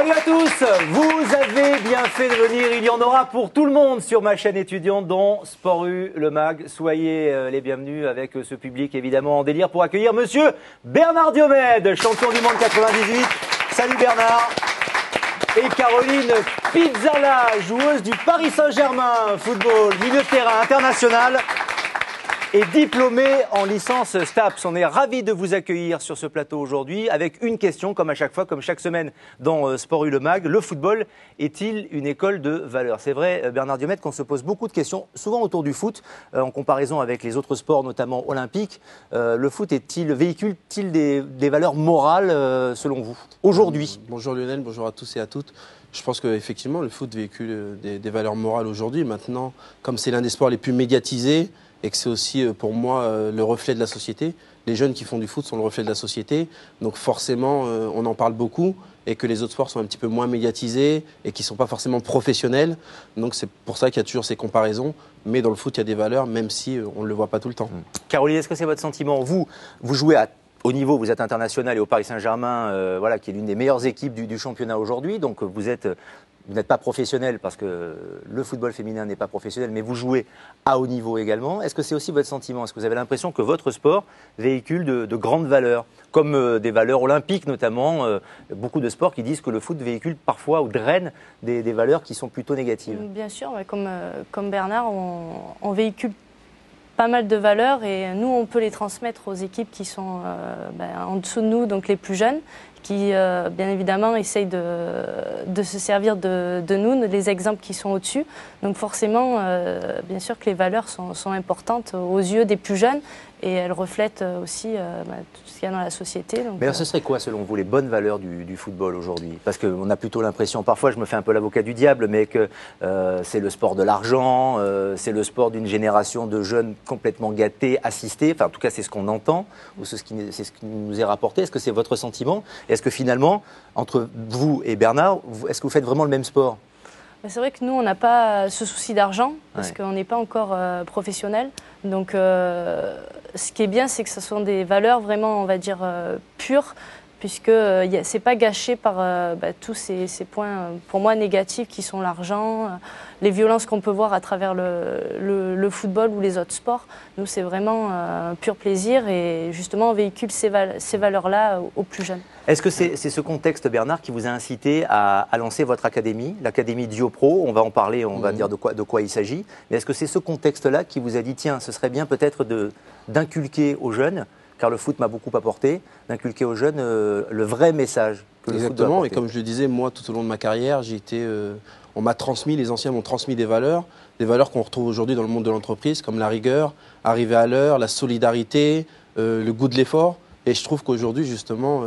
Salut à tous, vous avez bien fait de venir, il y en aura pour tout le monde sur ma chaîne étudiante dont Sport U, le MAG. Soyez les bienvenus avec ce public évidemment en délire pour accueillir monsieur Bernard Diomède, champion du monde 98. Salut Bernard. Et Caroline Pizzala, joueuse du Paris Saint-Germain, football, milieu de terrain international. Et diplômée en licence STAPS. On est ravis de vous accueillir sur ce plateau aujourd'hui avec une question, comme à chaque fois, comme chaque semaine dans Sport U le MAG. Le football est-il une école de valeurs? C'est vrai, Bernard Diomède, qu'on se pose beaucoup de questions, souvent autour du foot, en comparaison avec les autres sports, notamment olympiques. Le foot véhicule-t-il des valeurs morales, selon vous, aujourd'hui? Bonjour Lionel, bonjour à tous et à toutes. Je pense qu'effectivement, le foot véhicule des valeurs morales aujourd'hui. Maintenant, comme c'est l'un des sports les plus médiatisés, et que c'est aussi pour moi le reflet de la société. Les jeunes qui font du foot sont le reflet de la société, donc forcément on en parle beaucoup et que les autres sports sont un petit peu moins médiatisés et qui ne sont pas forcément professionnels. Donc c'est pour ça qu'il y a toujours ces comparaisons, mais dans le foot il y a des valeurs même si on ne le voit pas tout le temps. Caroline, est-ce que c'est votre sentiment? Vous jouez à haut niveau, vous êtes international et au Paris Saint-Germain, voilà, qui est l'une des meilleures équipes du championnat aujourd'hui, donc vous n'êtes pas professionnel parce que le football féminin n'est pas professionnel, mais vous jouez à haut niveau également. Est-ce que c'est aussi votre sentiment? Est-ce que vous avez l'impression que votre sport véhicule de grandes valeurs, comme des valeurs olympiques notamment? Beaucoup de sports qui disent que le foot véhicule parfois ou draine des valeurs qui sont plutôt négatives. Bien sûr, comme Bernard, on véhicule pas mal de valeurs et nous, on peut les transmettre aux équipes qui sont en dessous de nous, donc les plus jeunes, qui bien évidemment essayent de se servir de nous, les exemples qui sont au-dessus. Donc forcément, bien sûr que les valeurs sont importantes aux yeux des plus jeunes et elles reflètent aussi tout ce qu'il y a dans la société. Donc, mais alors, ce serait quoi selon vous les bonnes valeurs du football aujourd'hui? Parce qu'on a plutôt l'impression, parfois je me fais un peu l'avocat du diable, mais que c'est le sport de l'argent, c'est le sport d'une génération de jeunes complètement gâtés, assistés, enfin en tout cas c'est ce qu'on entend, ou c'est ce qui nous est rapporté. Est-ce que c'est votre sentiment? Est-ce que finalement, entre vous et Bernard, est-ce que vous faites vraiment le même sport? C'est vrai que nous, on n'a pas ce souci d'argent, parce qu'on n'est pas encore professionnel. Donc, ce qui est bien, c'est que ce sont des valeurs vraiment, on va dire, pures, puisque ce n'est pas gâché par tous ces points, pour moi, négatifs, qui sont l'argent, les violences qu'on peut voir à travers le football ou les autres sports. Nous, c'est vraiment un pur plaisir et justement, on véhicule ces valeurs-là aux plus jeunes. Est-ce que c'est ce contexte, Bernard, qui vous a incité à lancer votre académie, l'académie Diopro? On va en parler, on va dire de quoi il s'agit. Mais est-ce que c'est ce contexte-là qui vous a dit, tiens, ce serait bien peut-être d'inculquer aux jeunes, car le foot m'a beaucoup apporté, d'inculquer aux jeunes le vrai message que le foot doit apporter? Et comme je le disais, moi, tout au long de ma carrière, on m'a transmis, les anciens m'ont transmis des valeurs qu'on retrouve aujourd'hui dans le monde de l'entreprise, comme la rigueur, arriver à l'heure, la solidarité, le goût de l'effort. Et je trouve qu'aujourd'hui, justement,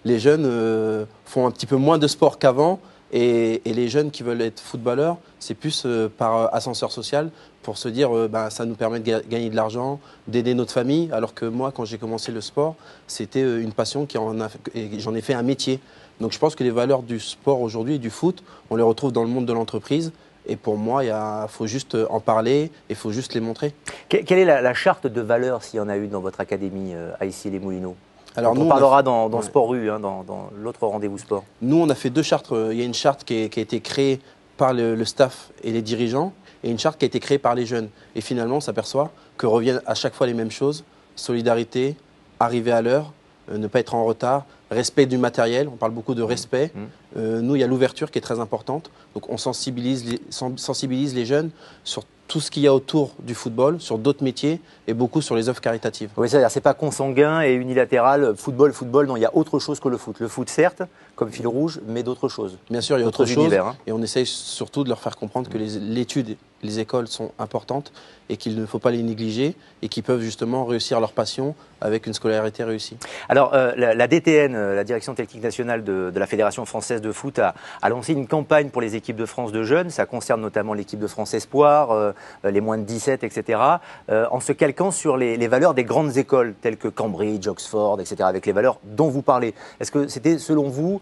les jeunes font un petit peu moins de sport qu'avant. Et les jeunes qui veulent être footballeurs, c'est plus par ascenseur social pour se dire ça nous permet de gagner de l'argent, d'aider notre famille. Alors que moi, quand j'ai commencé le sport, c'était une passion et j'en ai fait un métier. Donc je pense que les valeurs du sport aujourd'hui, du foot, on les retrouve dans le monde de l'entreprise. Et pour moi, il faut juste en parler et il faut juste les montrer. Quelle est la charte de valeurs, s'il y en a une dans votre académie à Issy-les-Moulineaux? Alors on parlera dans Sport U, dans l'autre rendez-vous sport. Nous, on a fait deux chartes. Il y a une charte qui a été créée par le staff et les dirigeants et une charte qui a été créée par les jeunes. Et finalement, on s'aperçoit que reviennent à chaque fois les mêmes choses. Solidarité, arriver à l'heure, ne pas être en retard, respect du matériel. On parle beaucoup de respect. Nous, il y a l'ouverture qui est très importante. Donc, on sensibilise les jeunes sur tout ce qu'il y a autour du football, sur d'autres métiers et beaucoup sur les œuvres caritatives. Oui, c'est-à-dire c'est pas consanguin et unilatéral, football, non, il y a autre chose que le foot. Le foot, certes, comme fil rouge, mais d'autres choses. Bien sûr, il y a autre chose. Et on essaye surtout de leur faire comprendre que l'étude, les écoles sont importantes et qu'il ne faut pas les négliger et qu'ils peuvent justement réussir leur passion avec une scolarité réussie. Alors, la DTN, la Direction Technique Nationale de la Fédération Française de Foot, a lancé une campagne pour les équipes de France de jeunes. Ça concerne notamment l'équipe de France Espoir, les moins de 17, etc. En se calquant sur les valeurs des grandes écoles, telles que Cambridge, Oxford, etc., avec les valeurs dont vous parlez. Est-ce que c'était, selon vous,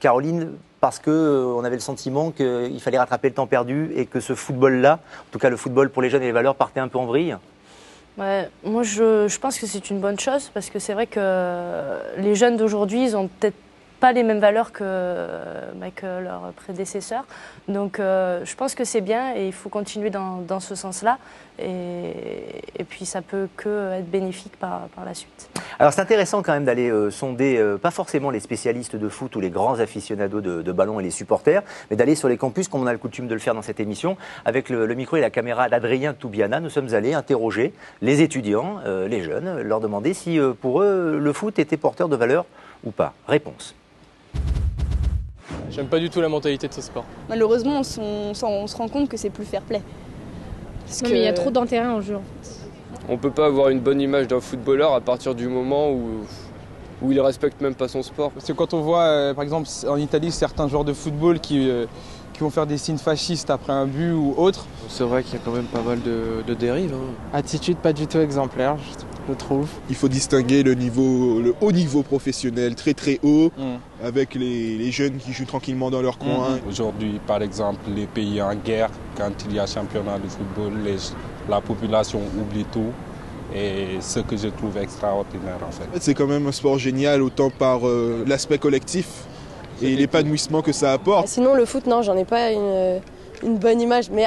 Caroline, parce qu'on avait le sentiment qu'il fallait rattraper le temps perdu et que ce football-là, en tout cas le football pour les jeunes et les valeurs, partait un peu en vrille? Ouais, moi, je pense que c'est une bonne chose parce que c'est vrai que les jeunes d'aujourd'hui, ils ont peut-être pas les mêmes valeurs que leurs prédécesseurs. Donc je pense que c'est bien et il faut continuer dans ce sens-là. Et puis ça peut que être bénéfique par la suite. Alors c'est intéressant quand même d'aller sonder, pas forcément les spécialistes de foot ou les grands aficionados de ballon et les supporters, mais d'aller sur les campus comme on a le coutume de le faire dans cette émission. Avec le micro et la caméra d'Adrien Toubiana, nous sommes allés interroger les étudiants, les jeunes, leur demander si pour eux le foot était porteur de valeur ou pas. Réponse. J'aime pas du tout la mentalité de ce sport. Malheureusement, on se rend compte que c'est plus fair-play. Non, mais il y a trop d'intérêt en jeu en fait. On peut pas avoir une bonne image d'un footballeur à partir du moment où il respecte même pas son sport. Parce que quand on voit, par exemple, en Italie, certains joueurs de football qui vont faire des signes fascistes après un but ou autre. C'est vrai qu'il y a quand même pas mal de dérives. Attitude pas du tout exemplaire, je trouve. Il faut distinguer le haut niveau professionnel, très très haut, avec les jeunes qui jouent tranquillement dans leur coin. Aujourd'hui, par exemple, les pays en guerre, quand il y a championnat de football, la population oublie tout. Et ce que je trouve extraordinaire en fait. C'est quand même un sport génial, autant par l'aspect collectif et l'épanouissement que ça apporte. Sinon le foot, non, j'en ai pas une bonne image. Mais